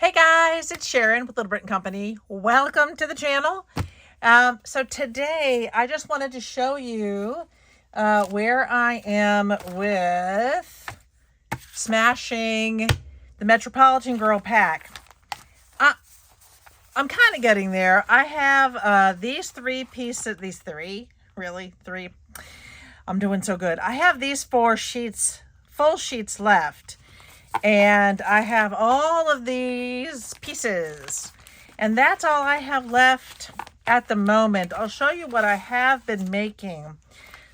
Hey guys, it's Sharon with Little Britain Company. Welcome to the channel. So today I just wanted to show you where I am with smashing the Metropolitan Girl pack. I'm kind of getting there. I have these three pieces, three. I'm doing so good. I have these 4 sheets, full sheets left. And I have all of these pieces. And that's all I have left at the moment. I'll show you what I have been making.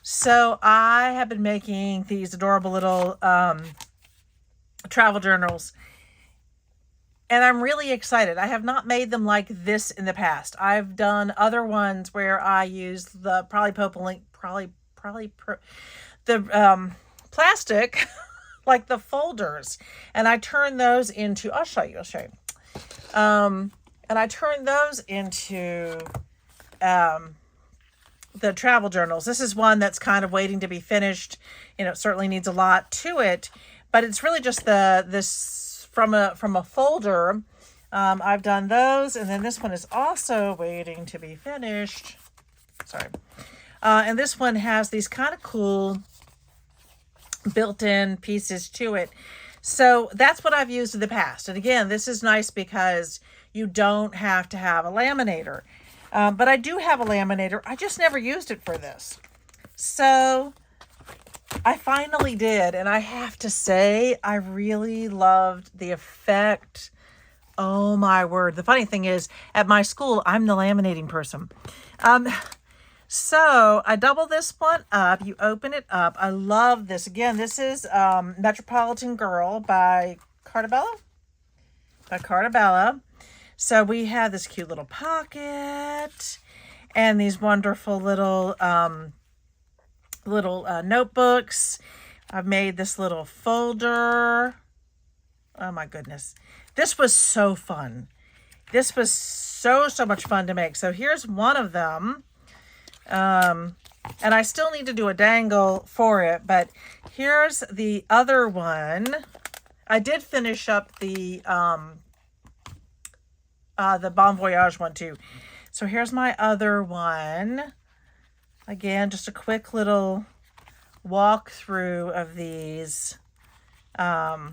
So I have been making these adorable little travel journals. And I'm really excited. I have not made them like this in the past. I've done other ones where I use the plastic like the folders, and I turn those into, I'll show you. And I turn those into the travel journals. This is one that's kind of waiting to be finished. You know, it certainly needs a lot to it, but it's really just this from a folder. I've done those, and then this one is also waiting to be finished. Sorry. And this one has these kind of cool built-in pieces to it. So that's what I've used in the past. And again, this is nice because you don't have to have a laminator. But I do have a laminator. I just never used it for this. So I finally did. And I have to say, I really loved the effect. Oh my word. The funny thing is, at my school, I'm the laminating person. So I double this one up. You open it up. I love this. Again, this is Metropolitan Girl by Cardstock. So we have this cute little pocket and these wonderful little notebooks. I've made this little folder. Oh my goodness. This was so fun. This was so much fun to make. So here's one of them. And I still need to do a dangle for it, but here's the other one. I did finish up the Bon Voyage one too. So here's my other one. Again, just a quick little walkthrough of these. I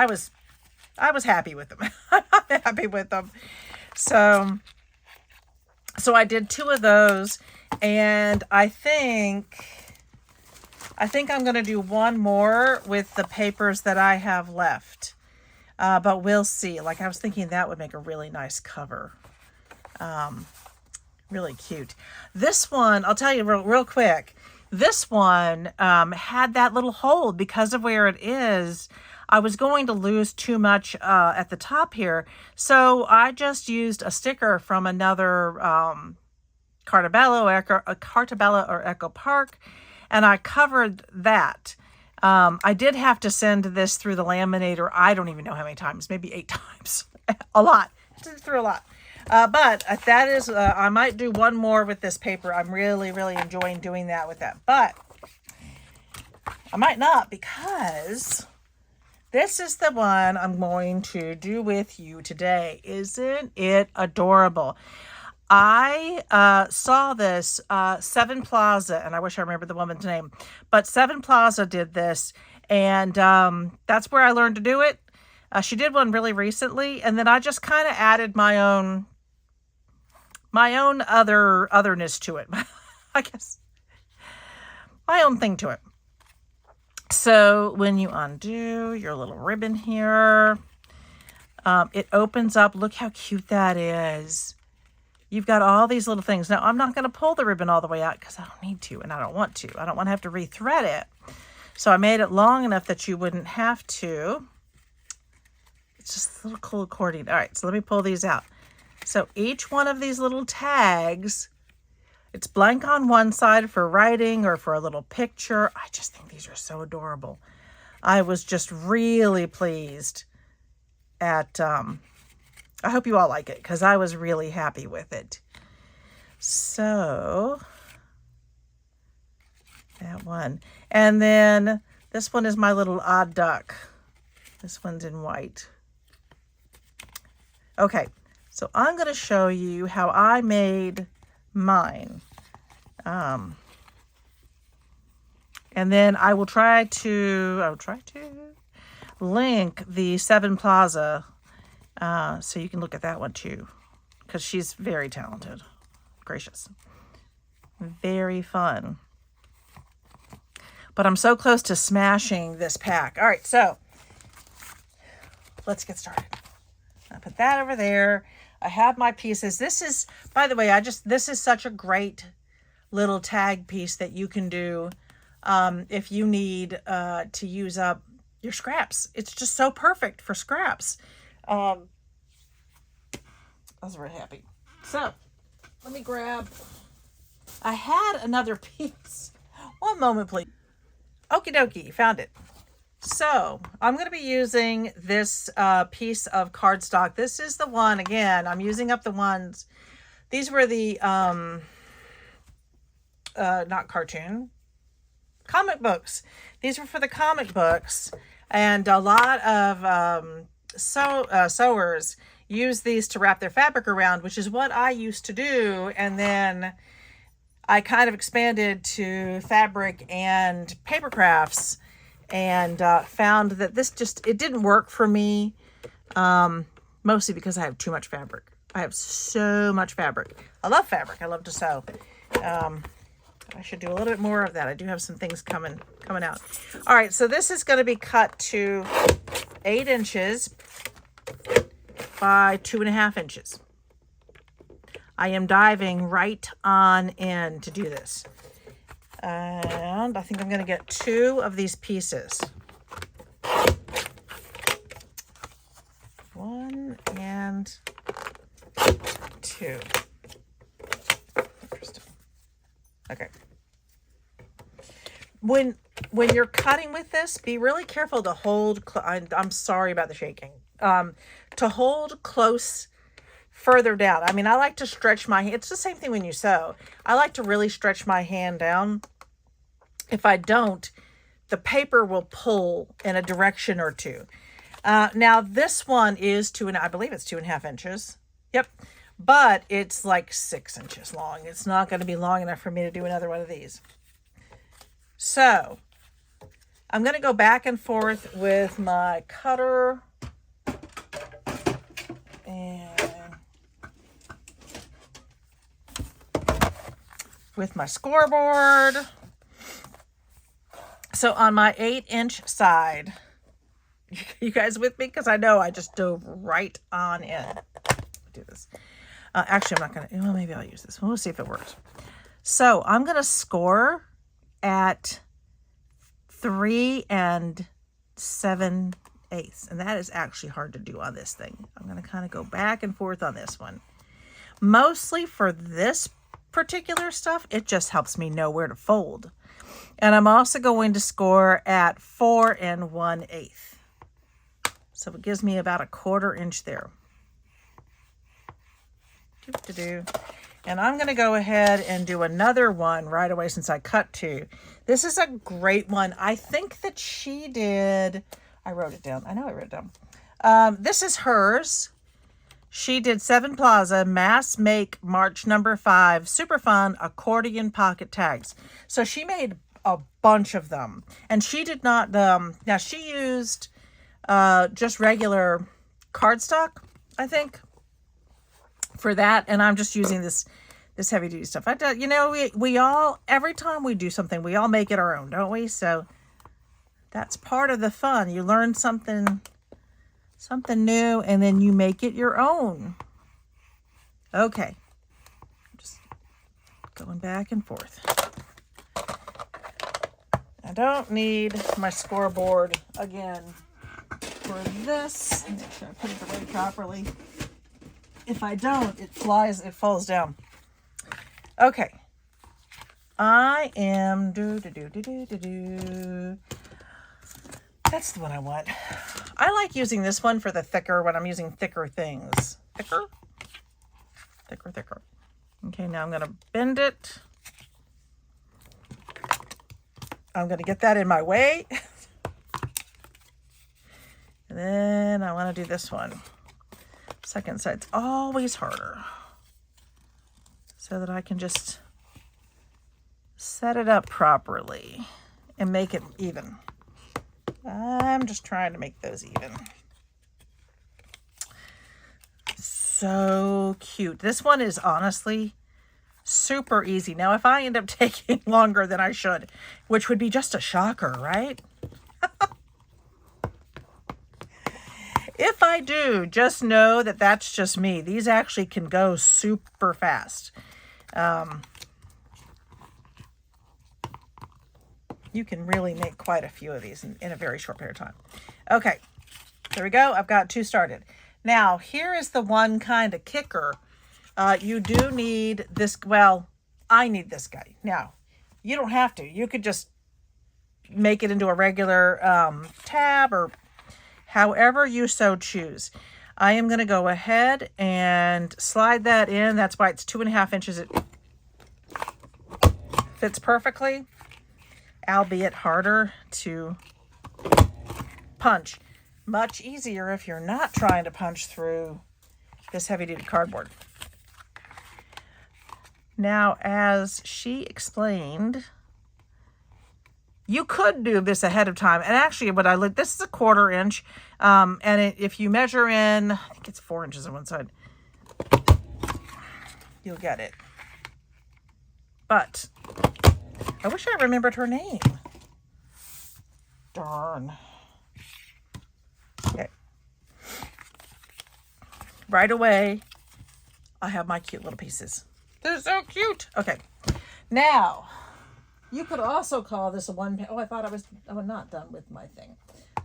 was happy with them. I'm happy with them. So I did 2 of those, and I think I'm going to do one more with the papers that I have left. But we'll see. Like, I was thinking that would make a really nice cover. Really cute. This one, I'll tell you real quick. This one had that little hole because of where it is. I was going to lose too much at the top here. So I just used a sticker from another Cartabella or Echo Park, and I covered that. I did have to send this through the laminator. I don't even know how many times, maybe 8 times. A lot. Through a lot. But that is, I might do one more with this paper. I'm really enjoying doing that with that. But I might not, because this is the one I'm going to do with you today. Isn't it adorable? I saw this SevenPlaza, and I wish I remember the woman's name, but SevenPlaza did this, and that's where I learned to do it. She did one really recently, and then I just kind of added my own otherness to it. I guess my own thing to it. So when you undo your little ribbon here, it opens up. Look how cute that is. You've got all these little things. Now, I'm not going to pull the ribbon all the way out because I don't need to, and I don't want to. I don't want to have to rethread it. So I made it long enough that you wouldn't have to. It's just a little cool accordion. All right, so let me pull these out. So each one of these little tags, it's blank on one side for writing or for a little picture. I just think these are so adorable. I was just really pleased at, I hope you all like it, because I was really happy with it. So that one. And then this one is my little odd duck. This one's in white. Okay, so I'm going to show you how I made mine. And then I will try to link the SevenPlaza so you can look at that one too, because she's very talented. Gracious. Very fun. But I'm so close to smashing this pack. All right, so let's get started. I put that over there. I have my pieces. This is, by the way, this is such a great little tag piece that you can do if you need to use up your scraps. It's just so perfect for scraps. I was very happy. So let me grab, I had another piece. One moment, please. Okie dokie, found it. So I'm going to be using this piece of cardstock. This is the one, again, I'm using up the ones. These were the, not cartoon, comic books. These were for the comic books. And a lot of sewers use these to wrap their fabric around, which is what I used to do. And then I kind of expanded to fabric and paper crafts, and found that it didn't work for me, mostly because I have too much fabric. I have so much fabric. I love fabric. I love to sew. I should do a little bit more of that. I do have some things coming out. All right, so this is going to be cut to 8 inches by 2.5 inches. I am diving right on in to do this. And I think I'm going to get 2 of these pieces. 1 and 2. Interesting. Okay. When you're cutting with this, be really careful to hold, I'm sorry about the shaking, to hold close further down. I mean, I like to stretch my hand. It's the same thing when you sew. I like to really stretch my hand down. If I don't, the paper will pull in a direction or two. Now this one is I believe it's 2.5 inches. Yep. But it's like 6 inches long. It's not going to be long enough for me to do another one of these. So I'm going to go back and forth with my cutter and with my scoreboard. So on my 8-inch side, you guys with me? Because I know I just dove right on in. Do this. Actually, I'm not going to, well, maybe I'll use this. We'll see if it works. So I'm going to score at 3 7/8. And that is actually hard to do on this thing. I'm going to kind of go back and forth on this one. Mostly for this particular stuff, it just helps me know where to fold. And I'm also going to score at 4 1/8. So it gives me about a 1/4 inch there. And I'm going to go ahead and do another one right away since I cut 2. This is a great one. I think that she did, I wrote it down. I know I wrote it down. This is hers. She did SevenPlaza Mass Make March number 5 Super Fun Accordion Pocket Tags. So she made a bunch of them. And she did not, now she used just regular cardstock, I think, for that. And I'm just using this heavy duty stuff. You know, we all, every time we do something, we all make it our own, don't we? So that's part of the fun. You learn something new, and then you make it your own. Okay. Just going back and forth. I don't need my scoreboard again for this. Make sure I put it away properly. If I don't, it falls down. Okay. I am That's the one I want. I like using this one for the thicker, when I'm using thicker things. Thicker. Okay, now I'm going to bend it. I'm going to get that in my way. And then I want to do this one. Second side's always harder, so that I can just set it up properly and make it even. I'm just trying to make those even. So cute. This one is honestly super easy. Now, if I end up taking longer than I should, which would be just a shocker, right? If I do, just know that that's just me. These actually can go super fast. You can really make quite a few of these in a very short period of time. Okay, there we go. I've got 2 started. Now, here is the one kind of kicker. You do need this. Well, I need this guy. Now, you don't have to. You could just make it into a regular tab or however you so choose. I am going to go ahead and slide that in. That's why it's 2.5 inches. It fits perfectly, albeit harder to punch. Much easier if you're not trying to punch through this heavy-duty cardboard. Now, as she explained, you could do this ahead of time. And actually, what I look, this is a 1/4 inch. If you measure in, I think it's 4 inches on one side, you'll get it. But I wish I remembered her name. Darn. Okay. Right away, I have my cute little pieces. They're so cute. Okay. Now, you could also call this a one-page. Oh, I thought I was not done with my thing.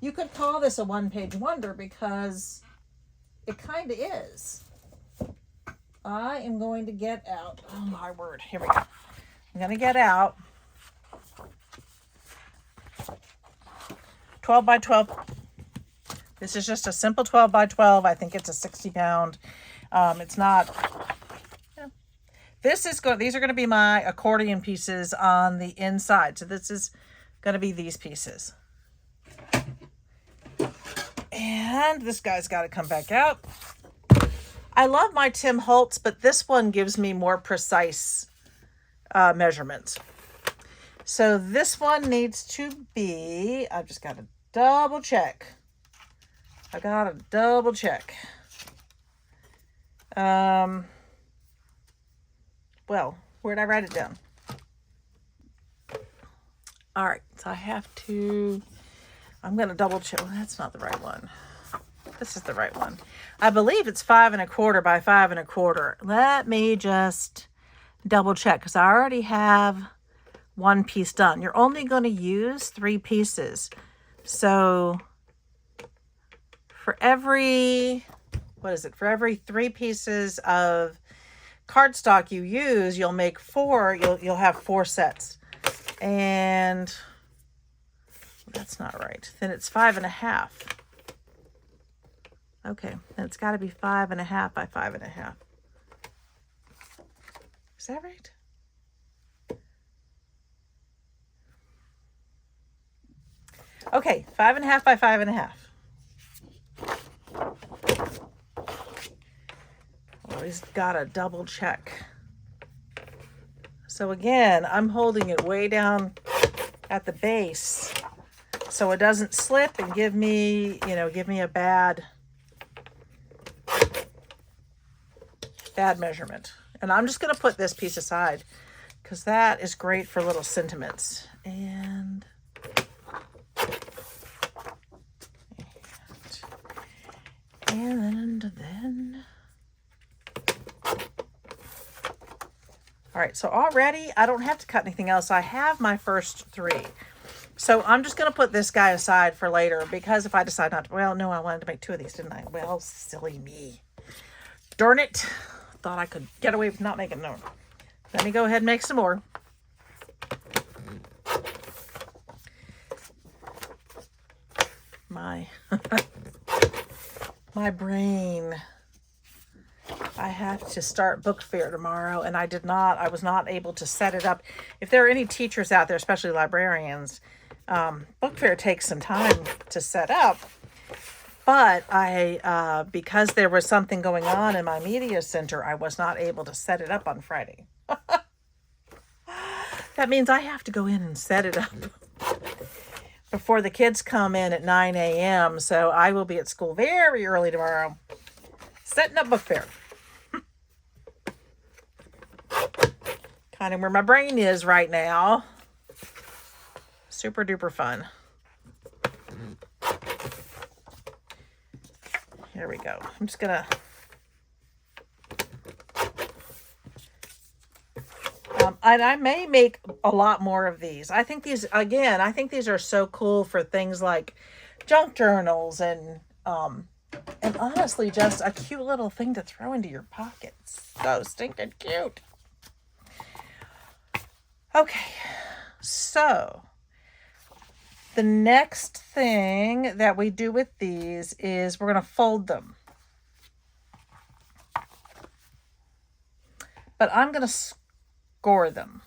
You could call this a one-page wonder because it kind of is. I am going to get out. Oh, my word. Here we go. I'm going to get out 12 by 12. This is just a simple 12 by 12. I think it's a 60-pound. It's not. These are going to be my accordion pieces on the inside. So this is going to be these pieces. And this guy's got to come back out. I love my Tim Holtz, but this one gives me more precise measurements. So this one needs to be, I've just got to double check. Well, where'd I write it down? All right, so I'm going to double check. Well, that's not the right one. This is the right one. I believe it's 5 1/4 by 5 1/4. Let me just double check because I already have one piece done. You're only going to use 3 pieces. So for every 3 pieces of cardstock you use, you'll make 4. You'll have 4 sets. And that's not right. Then it's 5 1/2. Okay, then it's got to be 5 1/2 by 5 1/2. Is that right? Okay, 5 1/2 by 5 1/2. Always gotta double check. So again, I'm holding it way down at the base so it doesn't slip and give me a bad measurement. And I'm just going to put this piece aside because that is great for little sentiments. And then all right, so already I don't have to cut anything else. I have my first 3. So I'm just going to put this guy aside for later because if I decide not to, well, no, I wanted to make 2 of these, didn't I? Well, silly me. Darn it. Thought I could get away with not making no. Let me go ahead and make some more. My brain. I have to start book fair tomorrow, and I was not able to set it up. If there are any teachers out there, especially librarians, book fair takes some time to set up. But because there was something going on in my media center, I was not able to set it up on Friday. That means I have to go in and set it up before the kids come in at 9 a.m. So I will be at school very early tomorrow, setting up book fair. Kind of where my brain is right now. Super duper fun. Here we go. I'm just gonna and I may make a lot more of these. I think these, again, I think these are so cool for things like junk journals and honestly just a cute little thing to throw into your pockets. So stinking cute. Okay, so the next thing that we do with these is we're going to fold them. But I'm going to score them.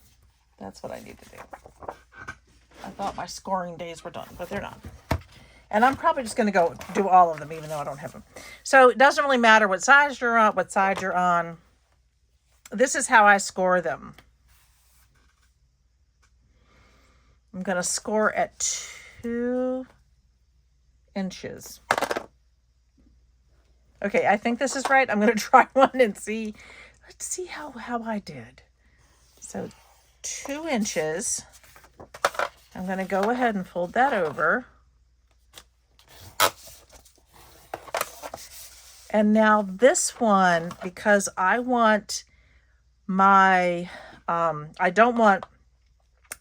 That's what I need to do. I thought my scoring days were done, but they're not. And I'm probably just going to go do all of them, even though I don't have them. So it doesn't really matter what size you're on, what side you're on. This is how I score them. I'm going to score at 2 inches. Okay, I think this is right. I'm going to try one and see. Let's see how I did. So 2 inches. I'm going to go ahead and fold that over. And now this one, because I want my, I don't want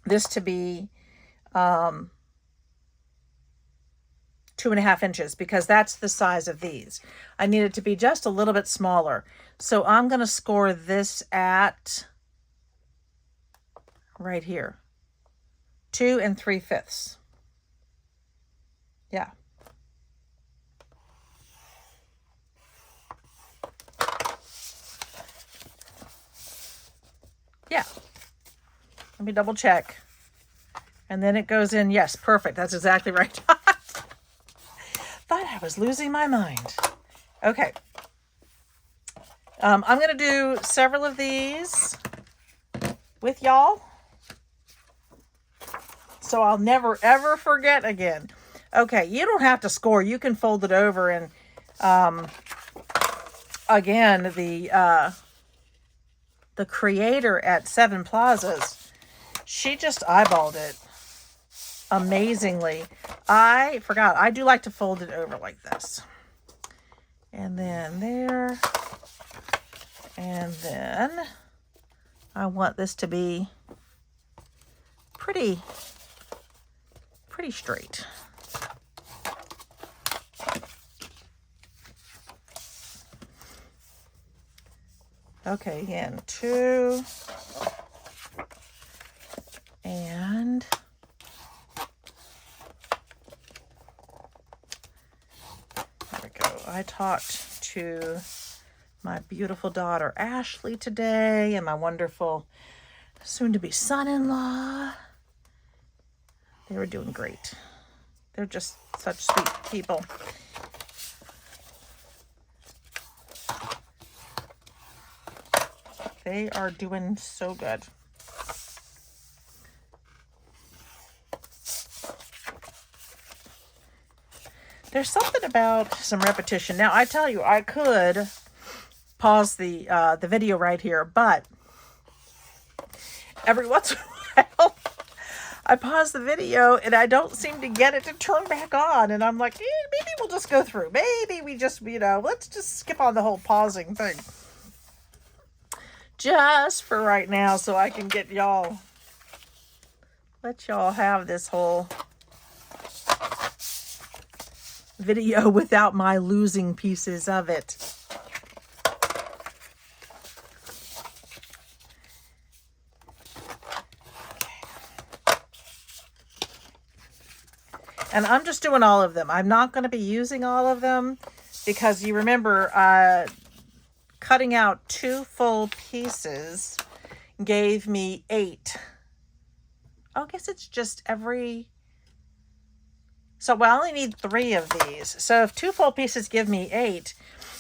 this to be 2.5 inches, because that's the size of these. I need it to be just a little bit smaller. So I'm going to score this at right here, 2 3/5. Yeah. Yeah. Let me double check. And then it goes in. Yes, perfect. That's exactly right. Thought I was losing my mind. Okay. I'm going to do several of these with y'all, so I'll never, ever forget again. Okay, you don't have to score. You can fold it over. And again, the creator at SevenPlazas, she just eyeballed it amazingly. I forgot. I do like to fold it over like this. And then there. And then I want this to be pretty straight. Okay, again, 2. And there we go. I talked to my beautiful daughter Ashley today and my wonderful soon-to-be son-in-law. They were doing great. They're just such sweet people. They are doing so good. There's something about some repetition. Now, I tell you, I could pause the video right here, but every once in a while, I pause the video and I don't seem to get it to turn back on. And I'm like, maybe we'll just go through. Maybe we just, let's just skip on the whole pausing thing. Just for right now, so I can get y'all, let y'all have this whole video without my losing pieces of it. And I'm just doing all of them. I'm not going to be using all of them because you remember cutting out 2 full pieces gave me 8. I guess it's just every So I only need 3 of these. So if 2 full pieces give me 8,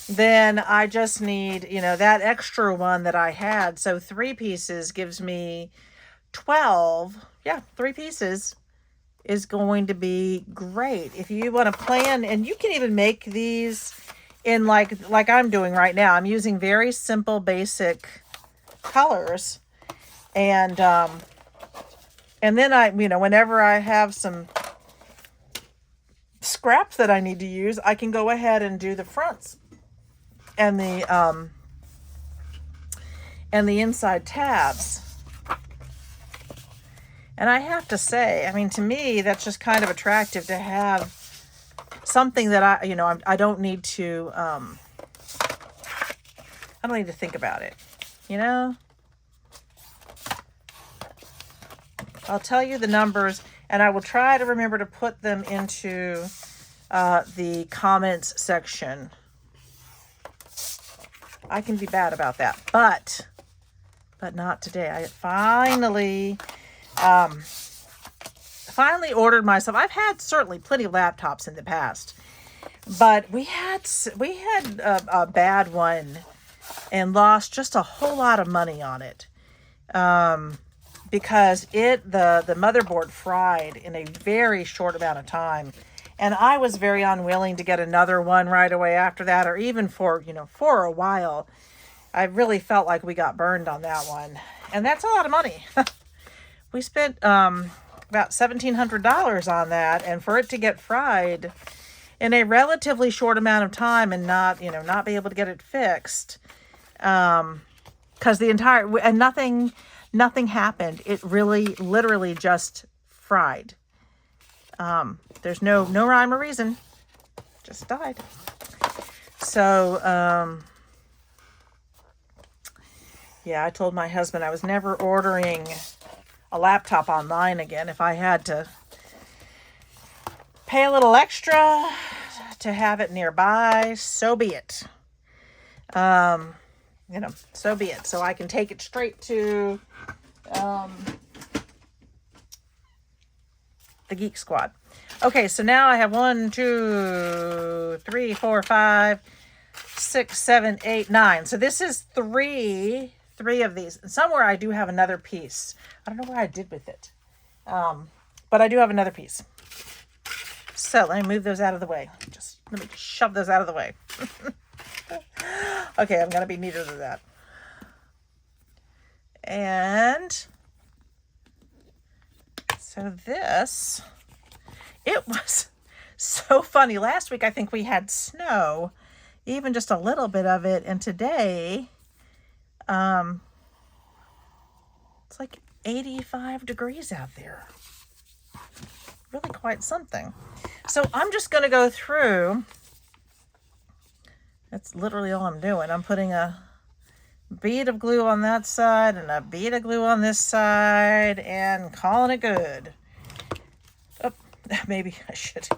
then I just need, you know, that extra one that I had. So 3 pieces gives me 12. Yeah, 3 pieces is going to be great. If you want to plan, and you can even make these in like I'm doing right now. I'm using very simple, basic colors. And then I, you know, whenever I have some scraps that I need to use, I can go ahead and do the fronts and the inside tabs. And I have to say, I mean, to me, that's just kind of attractive to have something that I don't need to, I don't need to think about it, you know? I'll tell you the numbers, and I will try to remember to put them into the comments section. I can be bad about that, but not today. I finally ordered myself. I've had certainly plenty of laptops in the past, but we had a bad one and lost just a whole lot of money on it. Because the motherboard fried in a very short amount of time. And I was very unwilling to get another one right away after that, or even for a while. I really felt like we got burned on that one. And that's a lot of money. We spent about $1,700 on that, and for it to get fried in a relatively short amount of time and not be able to get it fixed. Because nothing happened. It really, literally just fried. There's no rhyme or reason. Just died. So, yeah, I told my husband I was never ordering a laptop online again. If I had to pay a little extra to have it nearby, so be it. So be it. So I can take it straight to the Geek Squad. Okay, so now I have 1, 2, 3, 4, 5, 6, 7, 8, 9. So this is three of these. And somewhere I do have another piece. I don't know what I did with it. But I do have another piece. So let me move those out of the way. Let me shove those out of the way. Okay, I'm going to be neater than that. And so this, it was so funny. Last week, I think we had snow, even just a little bit of it. And today, it's like 85 degrees out there. Really quite something. So I'm just going to go through. That's literally all I'm doing. I'm putting a bead of glue on that side and a bead of glue on this side and calling it good. Oh, maybe I should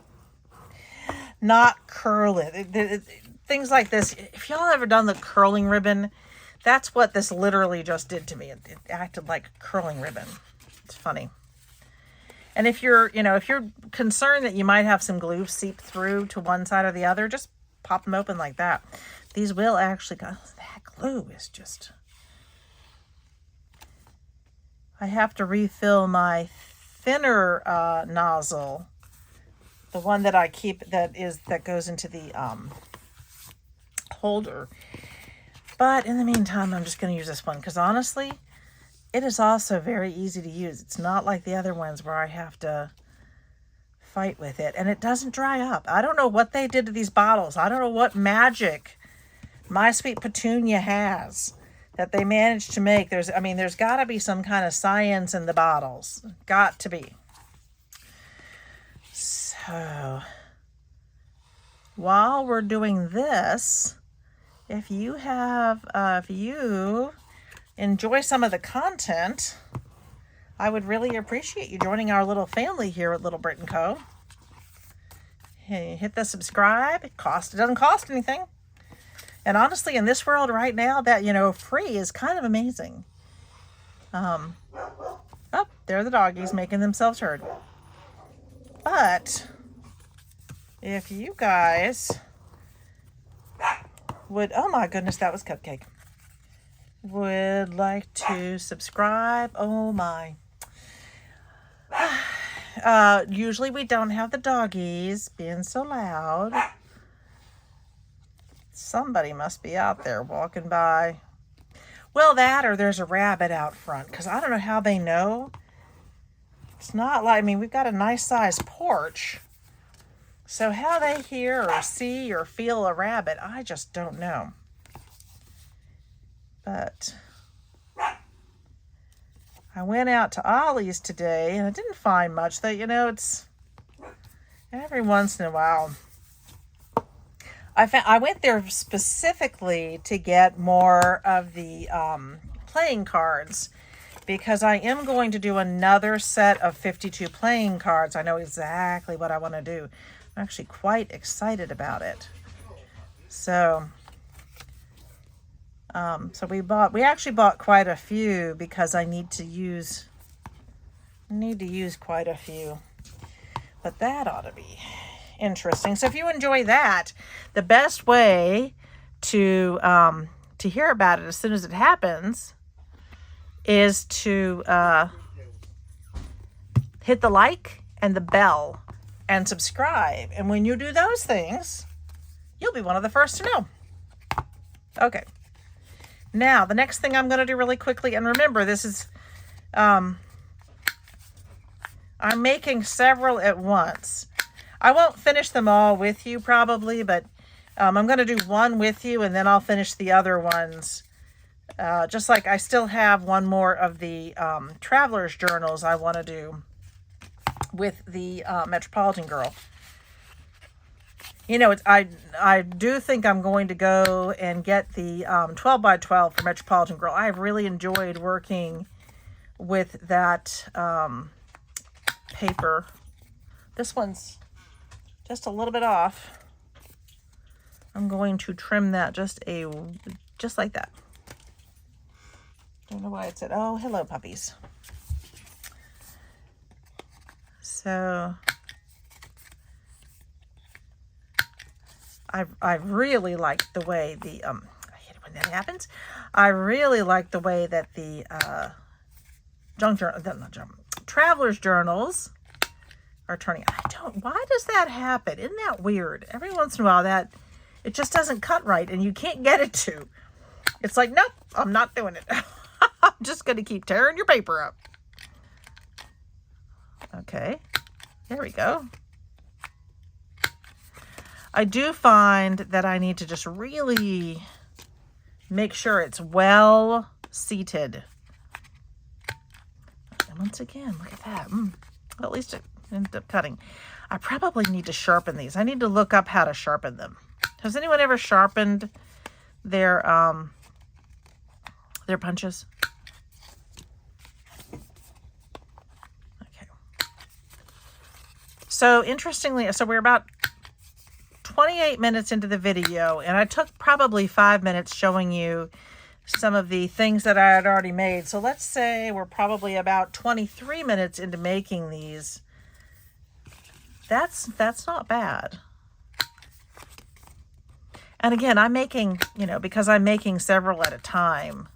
not curl it. Things like this. If y'all ever done the curling ribbon, that's what this literally just did to me. It acted like curling ribbon. It's funny. And if you're concerned that you might have some glue seep through to one side or the other, just pop them open like that. These will actually go. That glue is just. I have to refill my thinner nozzle, the one that I keep that goes into the holder. But in the meantime, I'm just going to use this one because honestly, it is also very easy to use. It's not like the other ones where I have to fight with it, and it doesn't dry up. I don't know what they did to these bottles. I don't know what magic My Sweet Petunia has that they managed to make. There's got to be some kind of science in the bottles. Got to be. So, while we're doing this, if you enjoy some of the content, I would really appreciate you joining our little family here at Little Brit & Co. Hey, hit the subscribe. It doesn't cost anything. And honestly, in this world right now, that, free is kind of amazing. Oh, there are the doggies making themselves heard. But if you guys would, oh my goodness, that was Cupcake, would like to subscribe. Oh my. Usually we don't have the doggies being so loud. Somebody must be out there walking by. Well, that or there's a rabbit out front, because I don't know how they know. It's not like, I mean, we've got a nice sized porch. So how they hear or see or feel a rabbit, I just don't know. But I went out to Ollie's today and I didn't find much. Though, you know, it's every once in a while. I went there specifically to get more of the playing cards, because I am going to do another set of 52 playing cards. I know exactly what I want to do. I'm actually quite excited about it. So, we actually bought quite a few, because I need to use quite a few. But that ought to be interesting. So if you enjoy that, the best way to hear about it as soon as it happens is to hit the like and the bell and subscribe. And when you do those things, you'll be one of the first to know. Okay. Now, the next thing I'm going to do really quickly, and remember, this is, I'm making several at once. I won't finish them all with you probably, but I'm going to do one with you, and then I'll finish the other ones. Just like I still have one more of the traveler's journals I want to do with the Metropolitan Girl. You know, I do think I'm going to go and get the 12 by 12 for Metropolitan Girl. I've really enjoyed working with that paper. This one's just a little bit off. I'm going to trim that just like that. Don't know why it said, oh, hello puppies. So I really like the way the I hate it when that happens. I really like the way that the traveler's journals are turning. Why does that happen? Isn't that weird? Every once in a while that it just doesn't cut right and you can't get it to. It's like, nope, I'm not doing it. I'm just going to keep tearing your paper up. Okay, there we go. I do find that I need to just really make sure it's well seated. And once again, look at that. Well, at least it ended up cutting. I probably need to sharpen these. I need to look up how to sharpen them. Has anyone ever sharpened their punches? Okay. So interestingly, so we're about 28 minutes into the video, and I took probably 5 minutes showing you some of the things that I had already made. So let's say we're probably about 23 minutes into making these. That's not bad. And again, I'm making, you know, because I'm making several at a time.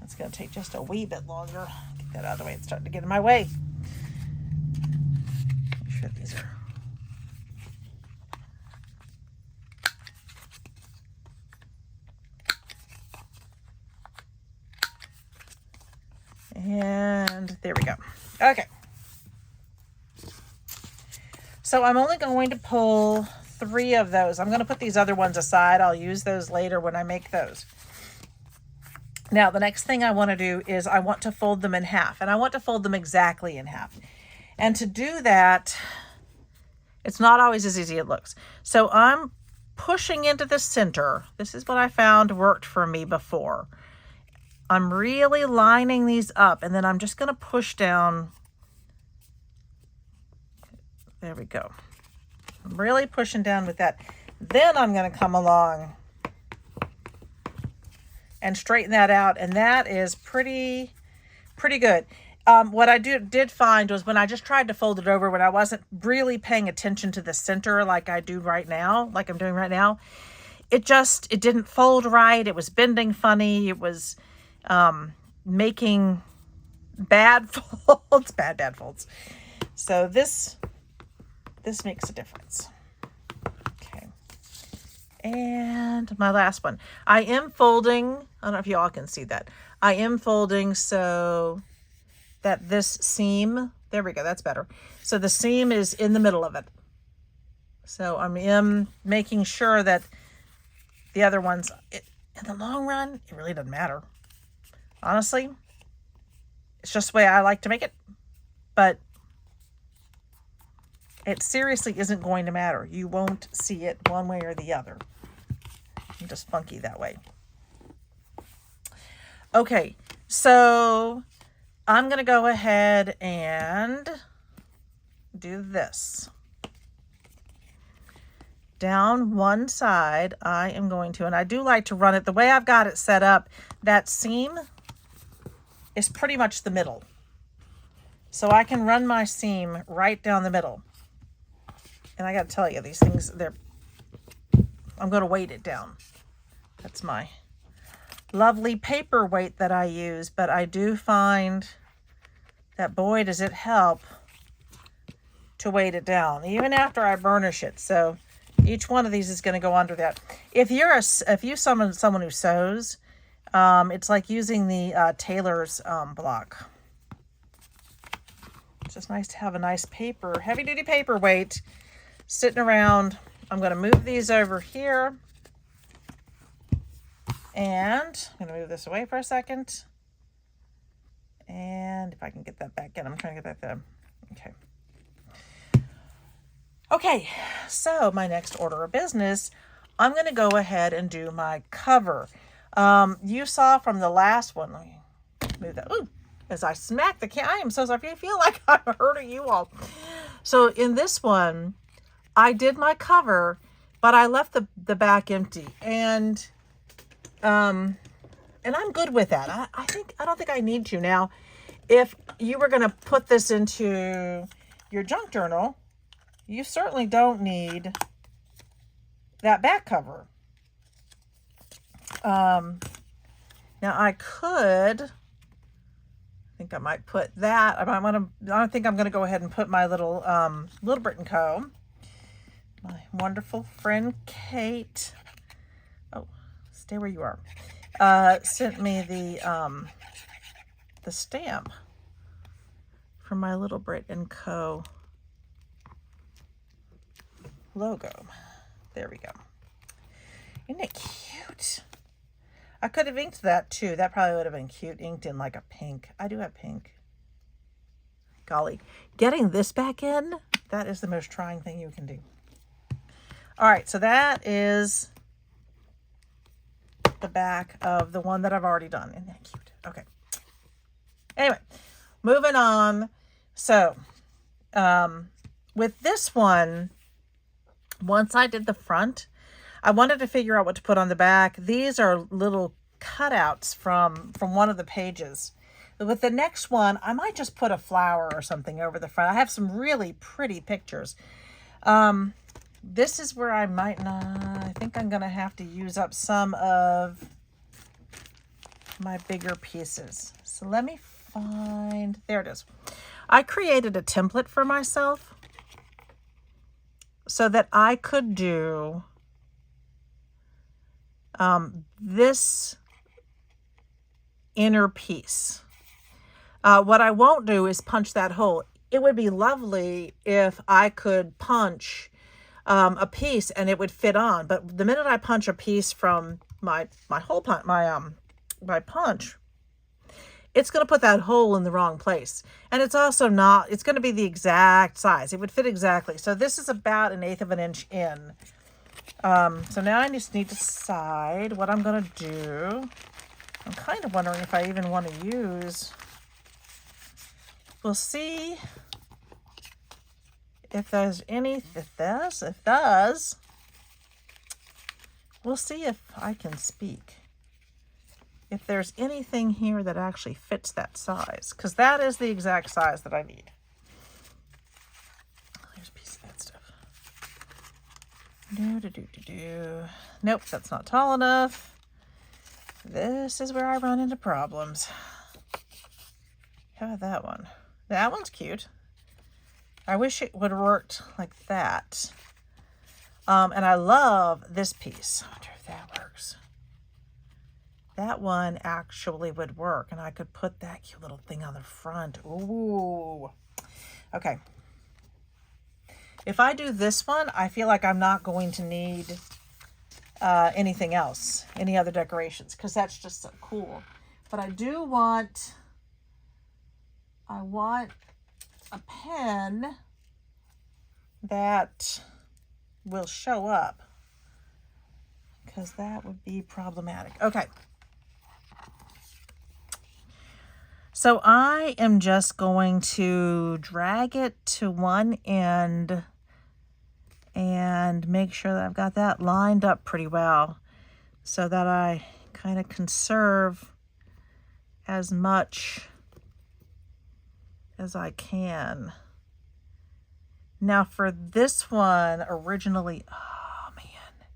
It's going to take just a wee bit longer. Get that out of the way. It's starting to get in my way. Make sure these are... And there we go. Okay. So I'm only going to pull 3 of those. I'm going to put these other ones aside. I'll use those later when I make those. Now, the next thing I want to do is I want to fold them in half. And I want to fold them exactly in half. And to do that, it's not always as easy as it looks. So I'm pushing into the center. This is what I found worked for me before. I'm really lining these up, and then I'm just going to push down. There we go. I'm really pushing down with that. Then I'm going to come along and straighten that out, and that is pretty good. What I did find was when I just tried to fold it over, when I wasn't really paying attention to the center like I do right now, like I'm doing right now, it didn't fold right. It was bending funny. It was making bad folds, bad folds. So this makes a difference. Okay. And my last one. I am folding, I don't know if y'all can see that. I am folding so that this seam, there we go, that's better. So the seam is in the middle of it. So I'm making sure that the other ones, in the long run, it really doesn't matter. Honestly, it's just the way I like to make it. But it seriously isn't going to matter. You won't see it one way or the other. I'm just funky that way. Okay, so I'm going to go ahead and do this. Down one side, I am going to, and I do like to run it, the way I've got it set up, that seam is pretty much the middle. So I can run my seam right down the middle. And I got to tell you, these things, I'm going to weight it down. That's my lovely paper weight that I use, but I do find that, boy, does it help to weight it down, even after I burnish it. So each one of these is going to go under that. If you someone who sews, it's like using the tailor's block. It's just nice to have a nice paper, heavy-duty paperweight sitting around. I'm going to move these over here. And I'm going to move this away for a second. And if I can get that back in, I'm trying to get that there. Okay. Okay, so my next order of business, I'm going to go ahead and do my cover. You saw from the last one, let me move that. Ooh, as I smack the can, I am so sorry. I feel like I'm hurting you all. So in this one, I did my cover, but I left the back empty. And I'm good with that. I don't think I need to. Now, if you were going to put this into your junk journal, you certainly don't need that back cover. Now I think I might put that. I think I'm going to go ahead and put my little Little Brit & Co. My wonderful friend Kate. Oh, stay where you are. Sent me the stamp from my Little Brit & Co. logo. There we go. Isn't it cute? I could have inked that too. That probably would have been cute, inked in like a pink. I do have pink. Golly, getting this back in, that is the most trying thing you can do. All right, so that is the back of the one that I've already done. Isn't that cute? Okay. Anyway, moving on. So, with this one, once I did the front, I wanted to figure out what to put on the back. These are little cutouts from one of the pages. With the next one, I might just put a flower or something over the front. I have some really pretty pictures. This is where I might not, I think I'm going to have to use up some of my bigger pieces. So let me find, there it is. I created a template for myself so that I could do this inner piece. What I won't do is punch that hole. It would be lovely if I could punch a piece and it would fit on, but the minute I punch a piece from my hole punch, my punch, it's going to put that hole in the wrong place. And it's also not, it's going to be the exact size. It would fit exactly. So this is about 1/8 of an inch in. So now I just need to decide what I'm going to do. I'm kind of wondering if I even want to use, we'll see if there's any, if does, we'll see if I can speak. if there's anything here that actually fits that size, because that is the exact size that I need. There's a piece of that stuff. Nope, that's not tall enough. This is where I run into problems. How about that one? That one's cute. I wish it would have worked like that. And I love this piece. I wonder if that works. That one actually would work, and I could put that cute little thing on the front. Ooh. Okay. If I do this one, I feel like I'm not going to need anything else, any other decorations, because that's just so cool. But I do want, I want a pen that will show up, because that would be problematic. Okay. So I am just going to drag it to one end and make sure that I've got that lined up pretty well so that I kind of conserve as much as I can. Now for this one, originally, oh man,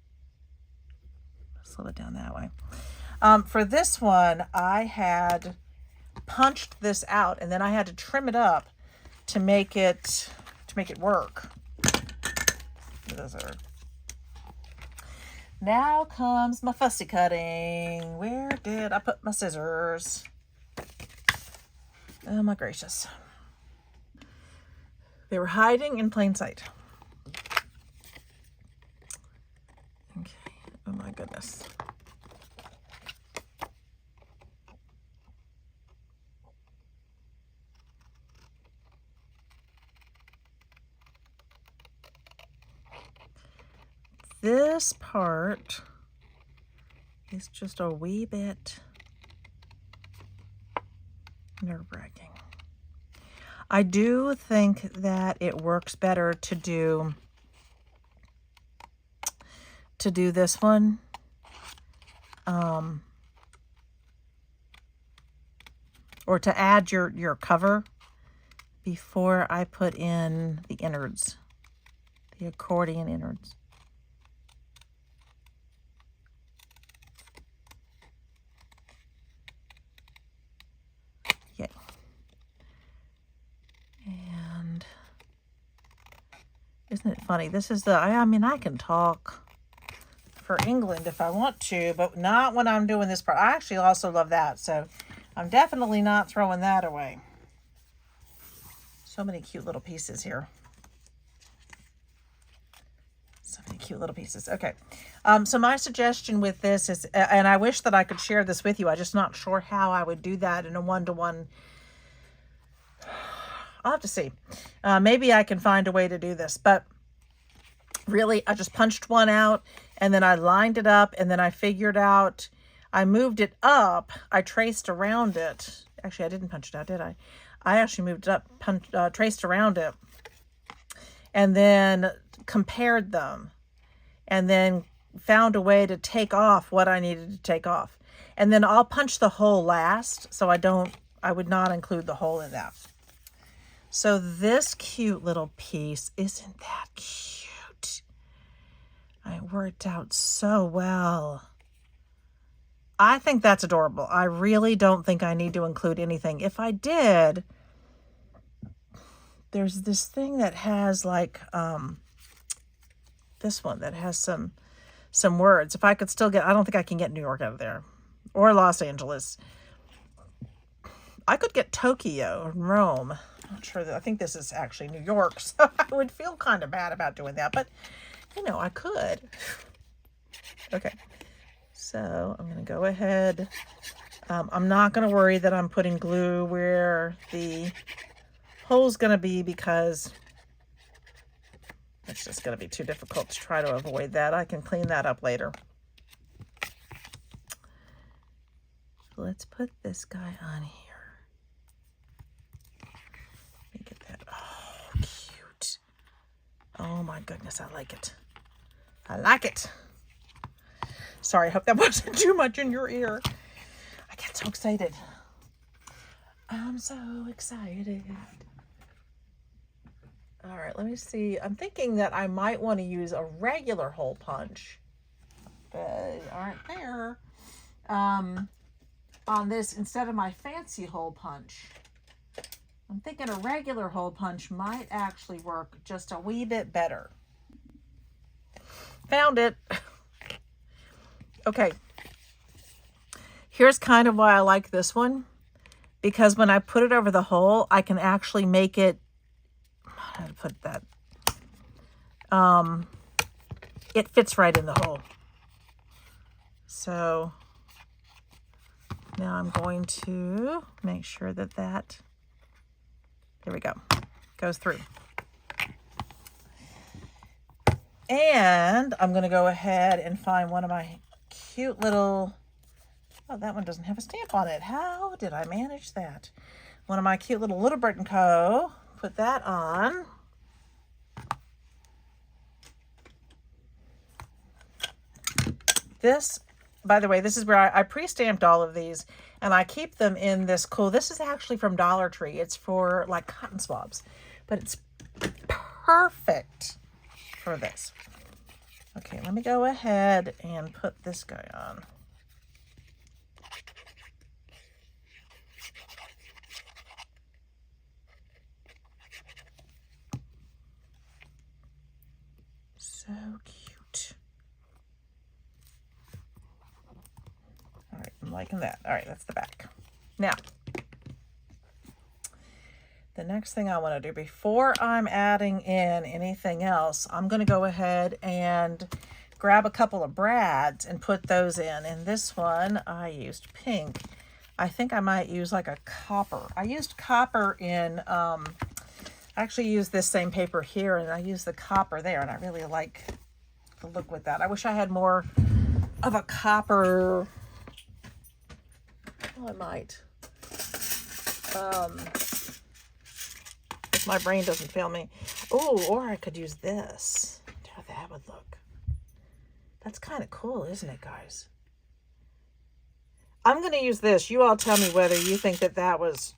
slow it down that way. For this one, I had punched this out, and then I had to trim it up to make it work. Now comes my fussy cutting. Where did I put my scissors? Oh my gracious. They were hiding in plain sight. Okay. Oh my goodness. This part is just a wee bit nerve-wracking. I do think that it works better to do this one or to add your cover before I put in the innards, the accordion innards. Okay. And isn't it funny? This is I mean, I can talk for England if I want to, but not when I'm doing this part. I actually also love that, so I'm definitely not throwing that away. So many cute little pieces here. So many cute little pieces. Okay. So my suggestion with this is, and I wish that I could share this with you. I'm just not sure how I would do that in a one-to-one. I'll have to see. Maybe I can find a way to do this, but really I just punched one out and then I lined it up, and then I figured out, I moved it up. I traced around it. Actually, I didn't punch it out, did I? I actually moved it up, traced around it, and then compared them, and then found a way to take off what I needed to take off. And then I'll punch the hole last, so I would not include the hole in that. So this cute little piece, isn't that cute? It worked out so well. I think that's adorable. I really don't think I need to include anything. If I did, there's this thing that has like, this one that has some words. If I could still get, I don't think I can get New York out of there, or Los Angeles. I could get Tokyo, Rome. I'm not sure I think this is actually New York, so I would feel kind of bad about doing that, but you know, I could. Okay, so I'm going to go ahead. I'm not going to worry that I'm putting glue where the hole's going to be, because it's just going to be too difficult to try to avoid that. I can clean that up later. Let's put this guy on here. Let me get that. Oh, cute. Oh my goodness, I like it. I like it. Sorry, I hope that wasn't too much in your ear. I I get so excited. I'm so excited. All right, let me see. I'm thinking that I might want to use a regular hole punch, but they aren't there on this instead of my fancy hole punch. I'm thinking a regular hole punch might actually work just a wee bit better. Found it. Okay. Here's kind of why I like this one. Because when I put it over the hole, I can actually make it, how to put that? It fits right in the hole. So now I'm going to make sure that that, there we go, goes through. And I'm going to go ahead and find one of my cute little, oh, that one doesn't have a stamp on it. How did I manage that? One of my cute little Little Brit & Co. Put that on. This, by the way, this is where I pre-stamped all of these, and I keep them in this cool, this is actually from Dollar Tree. It's for like cotton swabs, but it's perfect for this. Okay, let me go ahead and put this guy on. So cute. All right, I'm liking that. All right, that's the back. Now, the next thing I want to do before I'm adding in anything else, I'm going to go ahead and grab a couple of brads and put those in. And this one, I used pink. I think I might use like a copper. I used copper in, I actually used this same paper here, and I used the copper there, and I really like the look with that. I wish I had more of a copper. Oh, I might. If my brain doesn't fail me. Oh, or I could use this. How that would look. That's kind of cool, isn't it, guys? I'm going to use this. You all tell me whether you think that that was...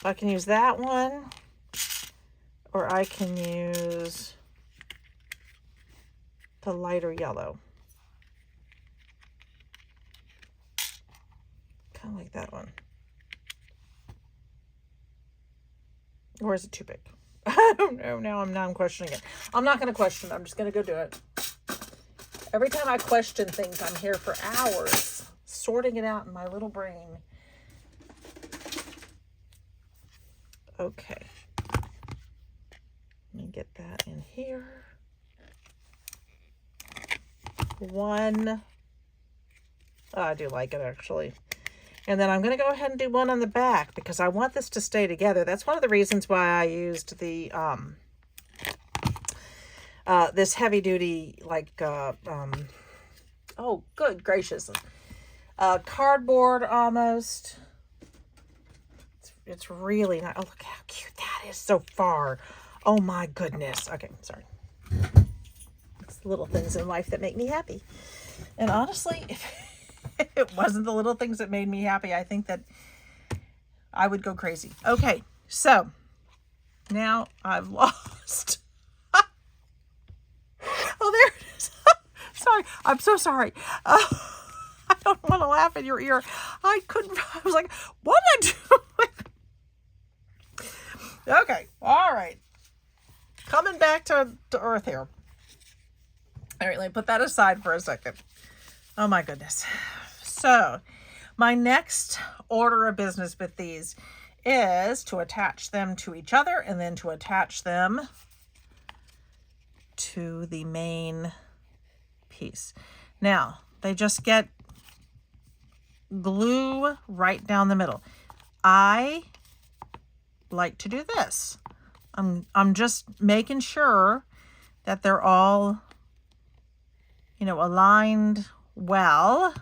I can use that one. Or I can use the lighter yellow. Kind of like that one. Or is it too big? I don't know. Now I'm questioning it. I'm not going to question it. I'm just going to go do it. Every time I question things, I'm here for hours, sorting it out in my little brain. Okay. Let me get that in here. One. Oh, I do like it, actually. And then I'm going to go ahead and do one on the back because I want this to stay together. That's one of the reasons why I used the this heavy duty, like oh, good gracious, cardboard almost. It's really nice. Oh, look how cute that is so far. Oh my goodness. Okay, sorry. It's the little things in life that make me happy. And honestly, if it wasn't the little things that made me happy, I think that I would go crazy. Okay, so now I've lost. Oh, there it is. Sorry, I'm so sorry. I don't want to laugh in your ear. I was like, what did I do? Okay, all right. Coming back to earth here. All right, let me put that aside for a second. Oh my goodness. So my next order of business with these is to attach them to each other and then to attach them to the main piece. Now, they just get glue right down the middle. I like to do this. I'm just making sure that they're all, you know, aligned well.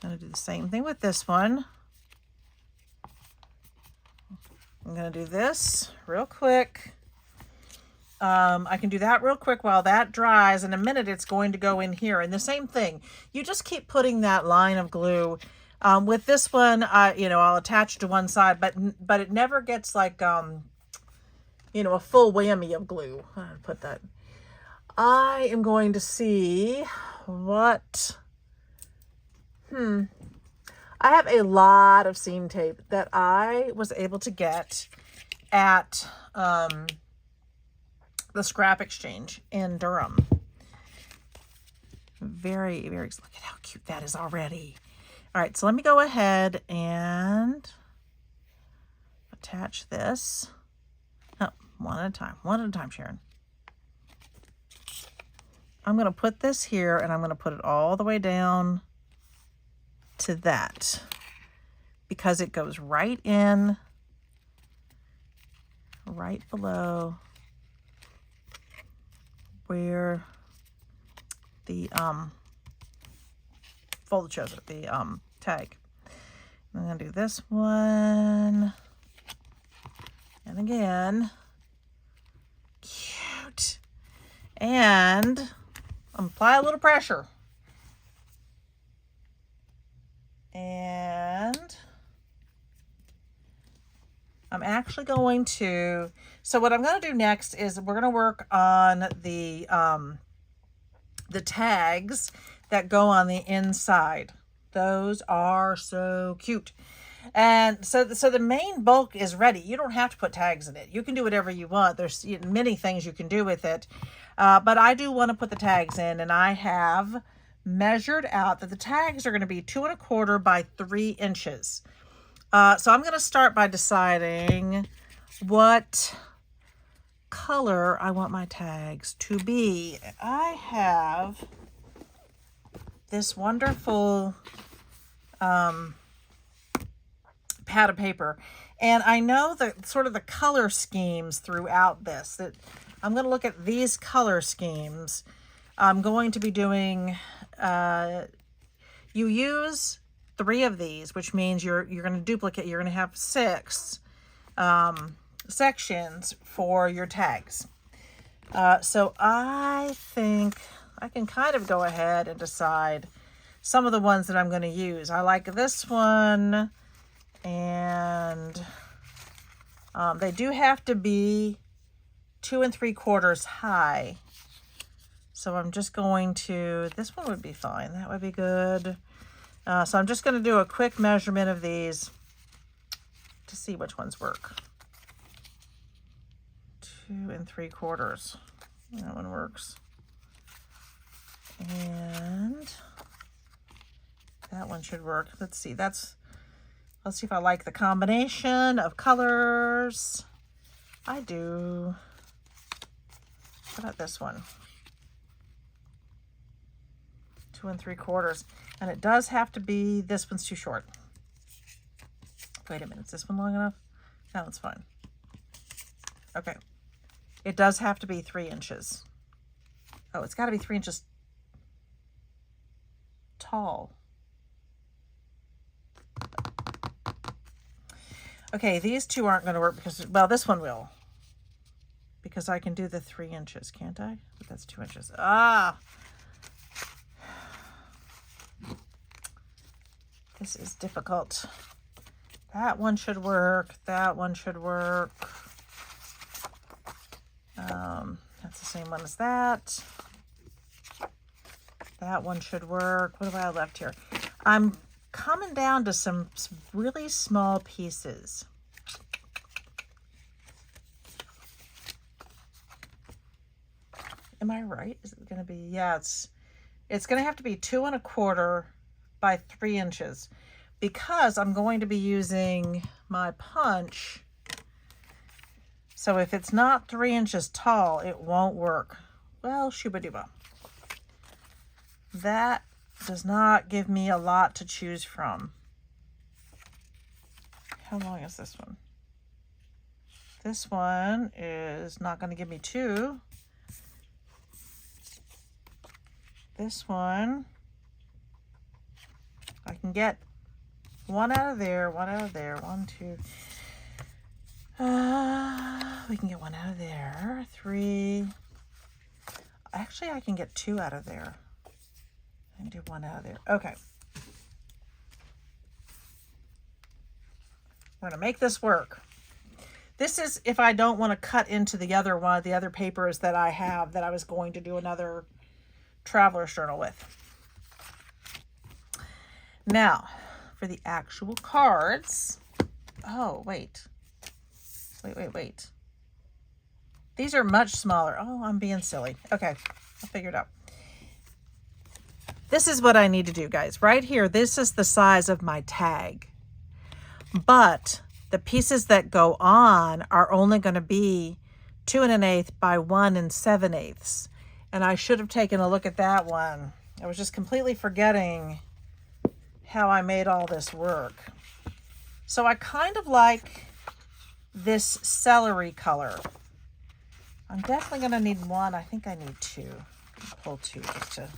I'm going to do the same thing with this one. I'm going to do this real quick. I can do that real quick while that dries. In a minute, it's going to go in here. And the same thing. You just keep putting that line of glue With this one, I'll attach it to one side, but it never gets like, a full whammy of glue. How to put that? I am going to see what, I have a lot of seam tape that I was able to get at the Scrap Exchange in Durham. Very, very, look at how cute that is already. All right, so let me go ahead and attach this. Oh, one at a time, Sharon. I'm going to put this here, and I'm going to put it all the way down to that because it goes right in, right below where the fold shows it, the tag. I'm going to do this one, and again, cute, and apply a little pressure. And I'm actually going to, so what I'm going to do next is we're going to work on the tags that go on the inside. Those are so cute. And so the main bulk is ready. You don't have to put tags in it. You can do whatever you want. There's many things you can do with it. But I do want to put the tags in, and I have measured out that the tags are going to be 2 1/4 by 3 inches. So I'm going to start by deciding what color I want my tags to be. I have this wonderful pad of paper, and I know that sort of the color schemes throughout this, that I'm going to look at these color schemes. I'm going to be doing, you use 3 of these, which means you're going to duplicate, you're going to have 6 sections for your tags. So I think I can kind of go ahead and decide some of the ones that I'm going to use. I like this one, and they do have to be 2 3/4 high. So I'm just going to, this one would be fine. That would be good. So I'm just going to do a quick measurement of these to see which ones work. 2 3/4. That one works. And that one should work. Let's see. Let's see if I like the combination of colors. I do. How about this one? 2 3/4. And it does have to be, this one's too short. Wait a minute, is this one long enough? That one's fine. Okay. It does have to be 3 inches. Oh, it's got to be 3 inches tall. Okay, these two aren't going to work because, well, this one will. Because I can do the 3 inches, can't I? But that's 2 inches. Ah! This is difficult. That one should work. That one should work. That's the same one as that. That one should work. What do I have left here? I'm coming down to some really small pieces. Am I right? Is it going to be? Yeah, it's going to have to be 2 1/4 by 3 inches because I'm going to be using my punch. So if it's not 3 inches tall, it won't work. Well, shooba-dooba. That does not give me a lot to choose from. How long is this one? This one is not going to give me 2. This one, I can get 1 out of there, 1 out of there, 1, 2. We can get 1 out of there, 3. Actually, I can get 2 out of there. And do 1 out of there. Okay. We're going to make this work. This is if I don't want to cut into the other one, the other papers that I have that I was going to do another traveler's journal with. Now, for the actual cards. Oh, wait. Wait. These are much smaller. Oh, I'm being silly. Okay, I'll figure it out. This is what I need to do, guys. Right here, this is the size of my tag. But the pieces that go on are only going to be 2 1/8 by 1 7/8. And I should have taken a look at that one. I was just completely forgetting how I made all this work. So I kind of like this celery color. I'm definitely going to need one. I think I need two. I'll pull two just to...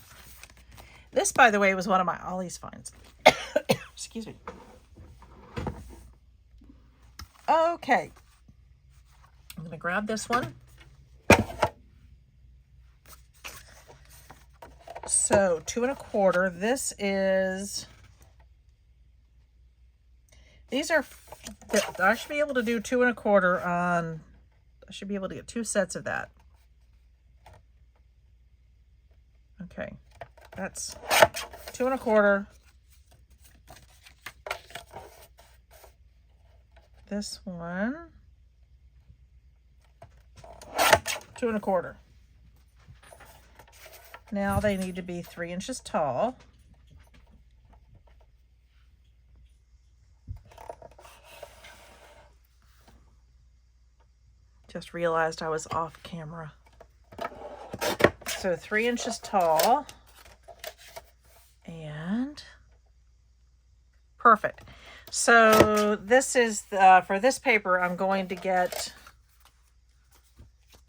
This, by the way, was one of my Ollie's finds. Excuse me. Okay. I'm going to grab this one. So 2 1/4. This is... These are... I should be able to do 2 1/4 on... I should be able to get 2 sets of that. Okay. That's 2 1/4. This one, 2 1/4. Now they need to be 3 inches tall. Just realized I was off camera. So 3 inches tall. And perfect. So this is for this paper, I'm going to get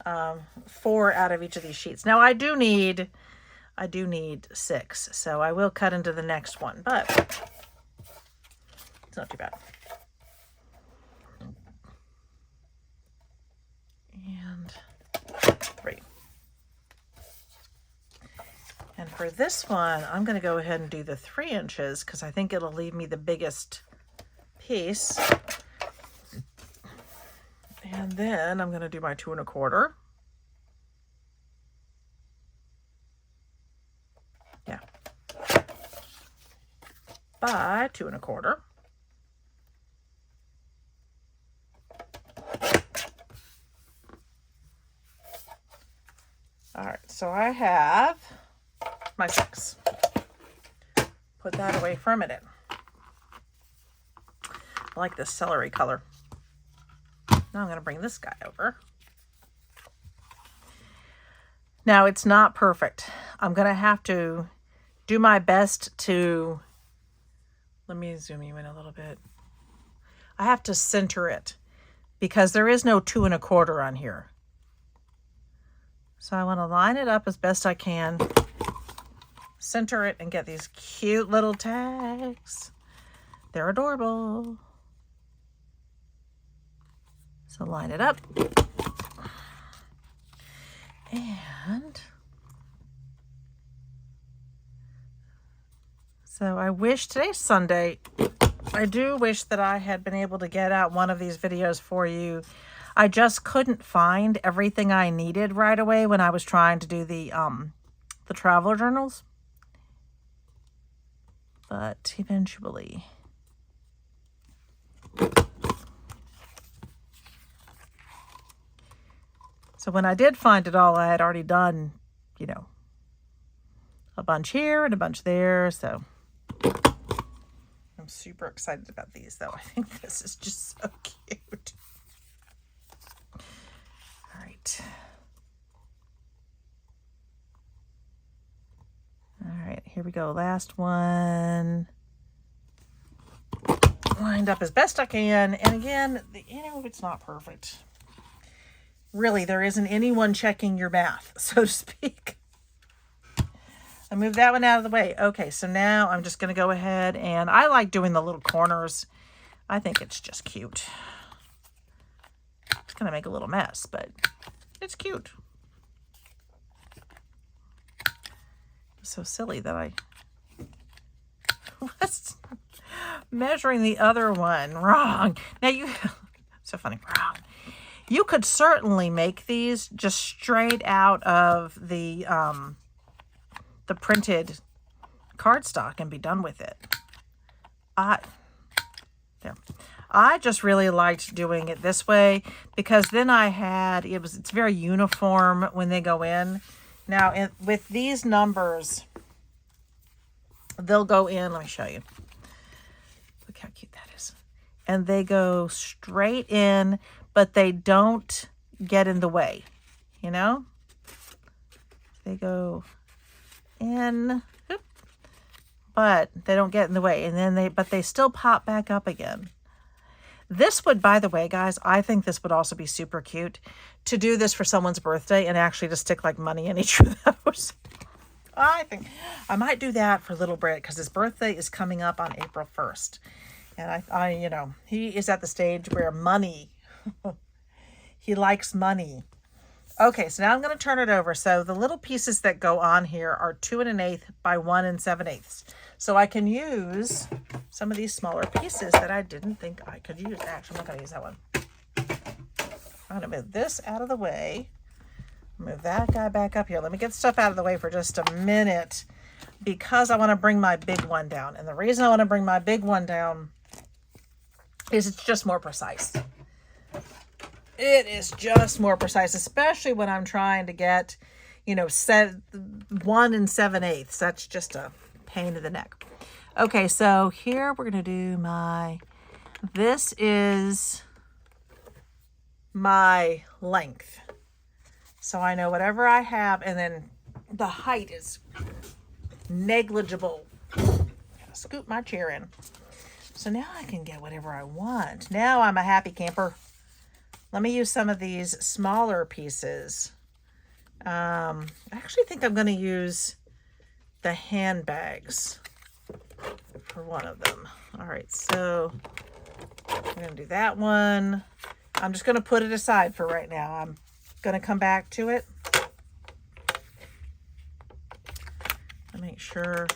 4 out of each of these sheets. Now I do need 6, so I will cut into the next one, but it's not too bad. And 3. And for this one, I'm going to go ahead and do the 3 inches because I think it'll leave me the biggest piece. And then I'm going to do my 2 1/4. Yeah. By 2 1/4. All right, so I have my 6. Put that away for a minute. I like this celery color. Now I'm going to bring this guy over. Now it's not perfect. I'm going to have to do my best to, let me zoom you in a little bit. I have to center it because there is no 2 1/4 on here. So I want to line it up as best I can, center it, and get these cute little tags. They're adorable. So line it up. And so I wish, today's Sunday, I do wish that I had been able to get out one of these videos for you. I just couldn't find everything I needed right away when I was trying to do the traveler journals. But eventually. So when I did find it all, I had already done, you know, a bunch here and a bunch there. So I'm super excited about these, though. I think this is just so cute. All right. All right, here we go. Last one. Lined up as best I can. And again, you know, it's not perfect. Really, there isn't anyone checking your math, so to speak. I moved that one out of the way. Okay, so now I'm just going to go ahead, and I like doing the little corners. I think it's just cute. It's going to make a little mess, but it's cute. It's so silly that I... measuring the other one wrong. Now you, so funny, wrong. You could certainly make these just straight out of the printed cardstock and be done with it. I just really liked doing it this way because then it's very uniform when they go in. Now, with these numbers, they'll go in. Let me show you. Look how cute that is. And they go straight in, but they don't get in the way, you know? They go in, but they don't get in the way. And then but they still pop back up again. This would, by the way, guys, I think this would also be super cute to do this for someone's birthday and actually to stick like money in each of those. I think I might do that for little Britt because his birthday is coming up on April 1st. And you know, he is at the stage where money, he likes money. Okay, so now I'm going to turn it over. So the little pieces that go on here are 2 1/8 by 1 7/8. So I can use some of these smaller pieces that I didn't think I could use. Actually, I'm not going to use that one. I'm going to move this out of the way. Move that guy back up here. Let me get stuff out of the way for just a minute because I want to bring my big one down. And the reason I want to bring my big one down is it's just more precise. It is just more precise, especially when I'm trying to get, you know, 1 7/8. That's just a pain in the neck. Okay, so here we're going to do this is my length. So I know whatever I have, and then the height is negligible. Gotta scoop my chair in. So now I can get whatever I want. Now I'm a happy camper. Let me use some of these smaller pieces. I actually think I'm going to use the handbags for one of them. All right, so I'm going to do that one. I'm just going to put it aside for right now. I'm going to come back to it. I'll make sure.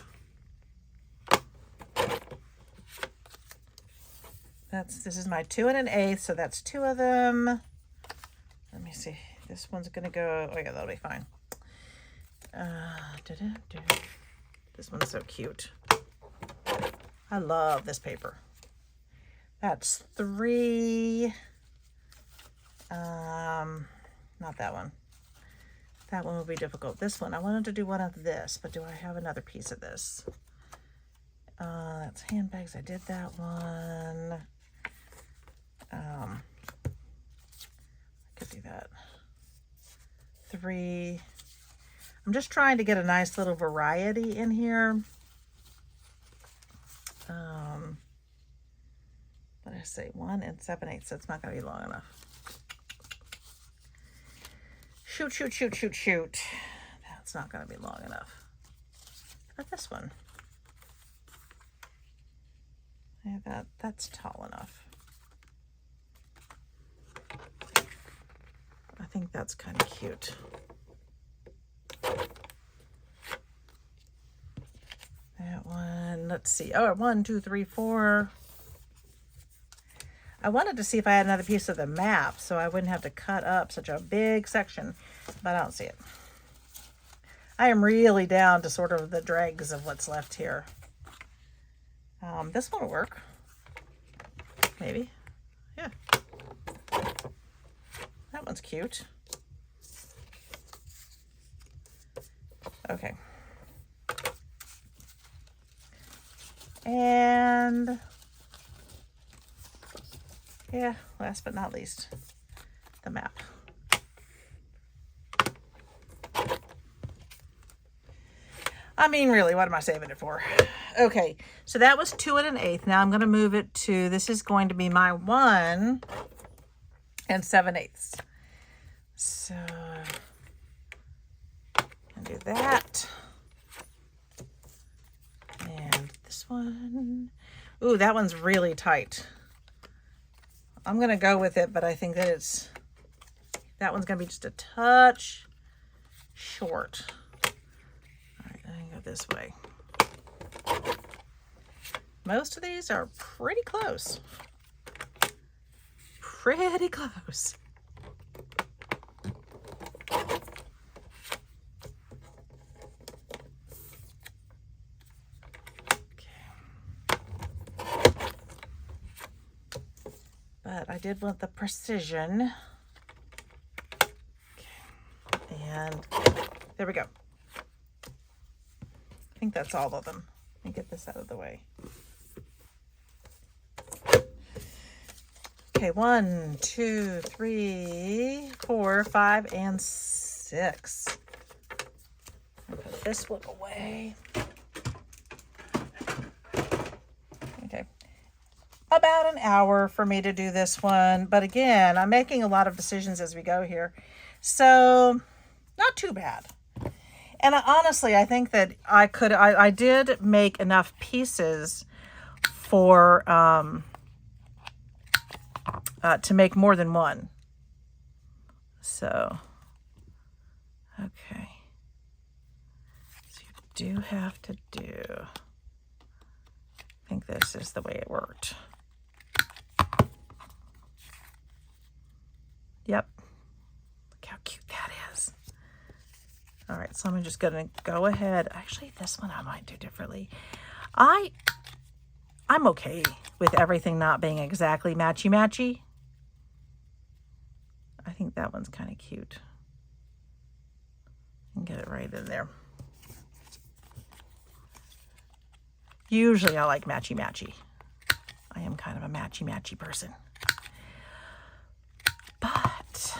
This is my 2 1/8, so that's 2 of them. Let me see. This one's gonna go. Oh yeah, that'll be fine. This one's so cute. I love this paper. That's 3. Not that one. That one will be difficult. This one, I wanted to do one of this, but do I have another piece of this? That's handbags. I did that one. I could do that. 3. I'm just trying to get a nice little variety in here. What did I say? 1 7/8. So it's not going to be long enough. Shoot. That's not going to be long enough. But this one. Yeah, that's tall enough. I think that's kind of cute. That one, let's see. Oh, 1, 2, 3, 4. I wanted to see if I had another piece of the map so I wouldn't have to cut up such a big section, but I don't see it. I am really down to sort of the dregs of what's left here. This one will work. Maybe. Yeah. That one's cute. Okay. And yeah, last but not least, the map. I mean, really, what am I saving it for? Okay, so that was 2 1/8. Now I'm going to move it to, this is going to be my 1 7/8. So, I'll do that. And this one. Ooh, that one's really tight. I'm going to go with it, but I think that that one's going to be just a touch short. All right, I can go this way. Most of these are pretty close. Pretty close. But I did want the precision. Okay. And there we go. I think that's all of them. Let me get this out of the way. Okay, 1, 2, 3, 4, 5, and 6. I'll put this one away. Okay. About an hour for me to do this one. But again, I'm making a lot of decisions as we go here. So, not too bad. And honestly, I think that I did make enough pieces for, to make more than one. So, okay. So you do have to do, I think this is the way it worked. Yep. Look how cute that is. All right, so I'm just going to go ahead. Actually, this one I might do differently. I'm okay with everything not being exactly matchy-matchy. I think that one's kind of cute. And get it right in there. Usually I like matchy-matchy. I am kind of a matchy-matchy person. But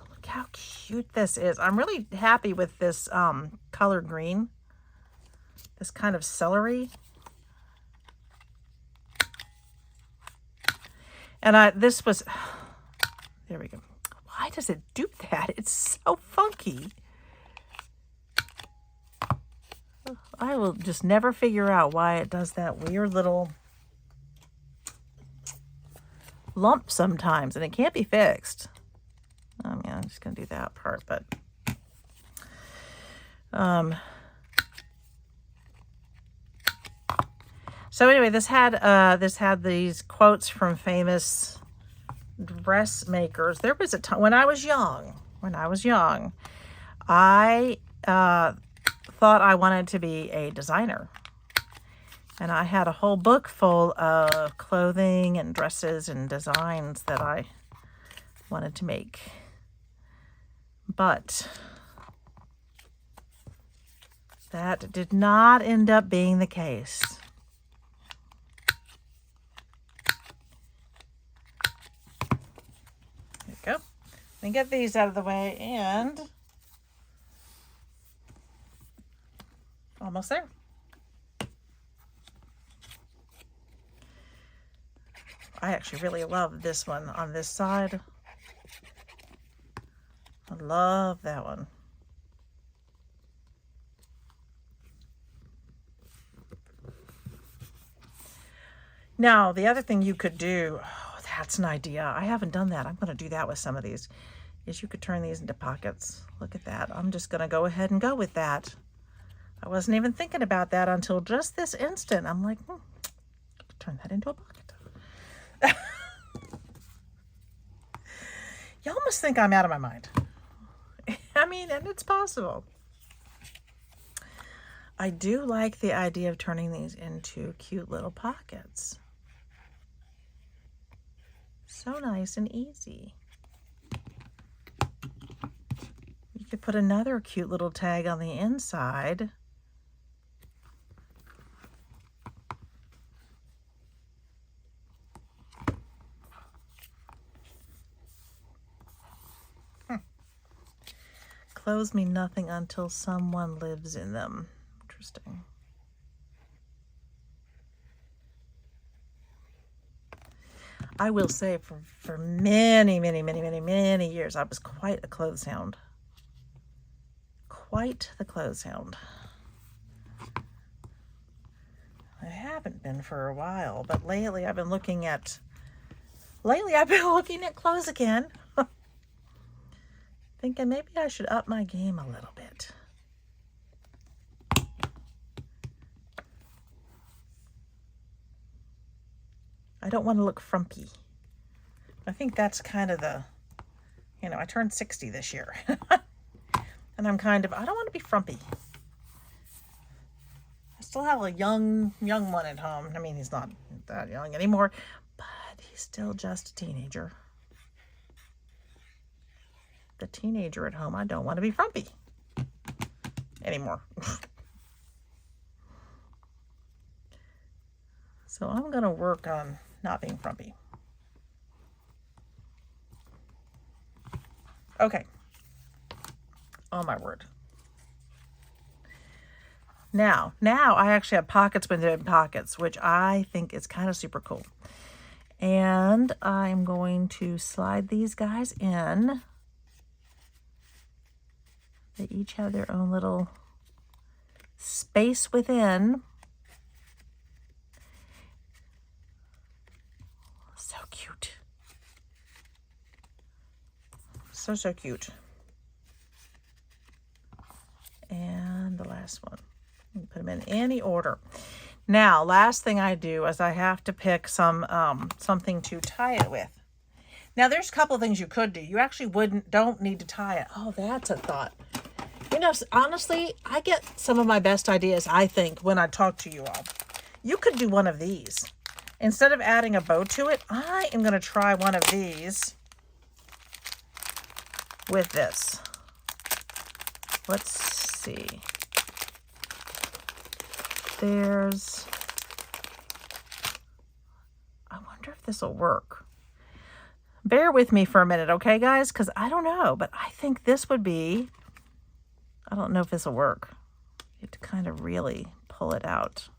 look how cute this is. I'm really happy with this color green. This kind of celery. And this was, there we go. Why does it do that? It's so funky. I will just never figure out why it does that weird little lump sometimes, and it can't be fixed. I mean, I'm just going to do that part, but so anyway, this had these quotes from famous dressmakers. There was a time when I was young, I thought I wanted to be a designer. And I had a whole book full of clothing and dresses and designs that I wanted to make. But that did not end up being the case. There we go. Let me get these out of the way, and almost there. I actually really love this one on this side. I love that one. Now, the other thing you could do, oh, that's an idea. I haven't done that. I'm going to do that with some of these, is you could turn these into pockets. Look at that. I'm just going to go ahead and go with that. I wasn't even thinking about that until just this instant. I'm like, turn that into a pocket. Y'all must think I'm out of my mind. I mean, and it's possible. I do like the idea of turning these into cute little pockets. So nice and easy. You could put another cute little tag on the inside. Clothes mean nothing until someone lives in them. Interesting. I will say for many years, I was quite a clothes hound. Quite the clothes hound. I haven't been for a while, but lately I've been looking at clothes again. Thinking maybe I should up my game a little bit. I don't want to look frumpy. I think that's kind of the, you know, I turned 60 this year. And I'm kind of, I don't want to be frumpy. I still have a young one at home. I mean, he's not that young anymore, but he's still just a teenager. The teenager at home, I don't want to be frumpy anymore. So I'm going to work on not being frumpy. Okay. Oh my word. Now I actually have pockets within pockets, which I think is kind of super cool. And I'm going to slide these guys in. They each have their own little space within. So cute. So cute. And the last one. Put them in any order. Now, last thing I do is I have to pick something to tie it with. Now, there's a couple of things you could do. You actually don't need to tie it. Oh, that's a thought. You know, honestly, I get some of my best ideas, I think, when I talk to you all. You could do one of these. Instead of adding a bow to it, I am going to try one of these with this. Let's see. I wonder if this will work. Bear with me for a minute, okay, guys? Because I don't know, but I think this would be, I don't know if this will work. You have to kind of really pull it out.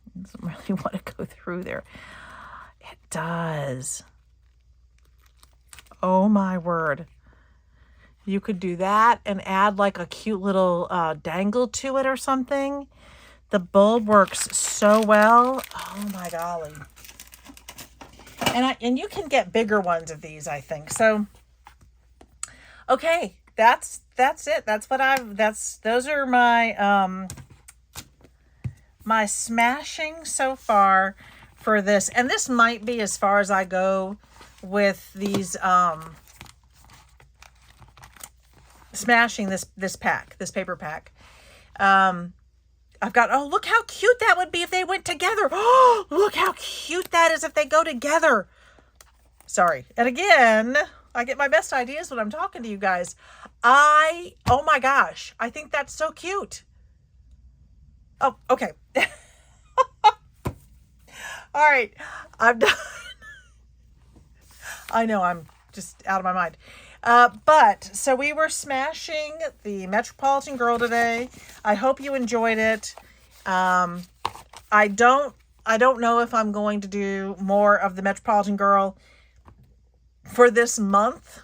It doesn't really want to go through there. It does. Oh my word. You could do that and add like a cute little dangle to it or something. The bulb works so well. Oh my golly. And you can get bigger ones of these, I think. So, okay, that's it. Those are my my smashing so far for this. And this might be as far as I go with these smashing this paper pack. I've got, oh, look how cute that would be if they went together. Oh, look how cute that is if they go together. Sorry. And again, I get my best ideas when I'm talking to you guys. Oh my gosh, I think that's so cute. Oh, okay. All right, I'm done. I know, I'm just out of my mind. But so we were smashing the Metropolitan Girl today. I hope you enjoyed it. I don't know if I'm going to do more of the Metropolitan Girl for this month.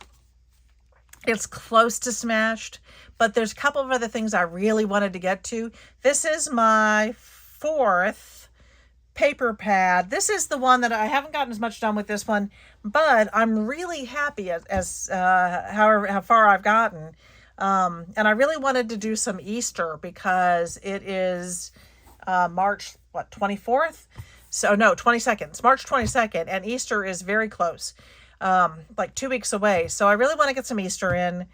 It's close to smashed, but there's a couple of other things I really wanted to get to. This is my 4th paper pad. This is the one that I haven't gotten as much done with this one, but I'm really happy as how far I've gotten. And I really wanted to do some Easter because it is March 24th? So no, 22nd. It's March 22nd, and Easter is very close, like 2 weeks away. So I really want to get some Easter in,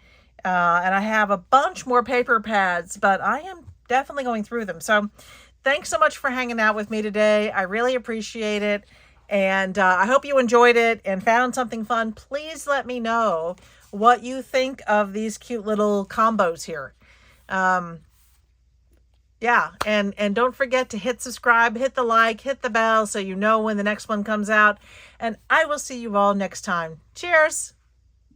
and I have a bunch more paper pads, but I am definitely going through them. So thanks so much for hanging out with me today. I really appreciate it. And I hope you enjoyed it and found something fun. Please let me know what you think of these cute little combos here. Yeah, and don't forget to hit subscribe, hit the like, hit the bell so you know when the next one comes out. And I will see you all next time. Cheers!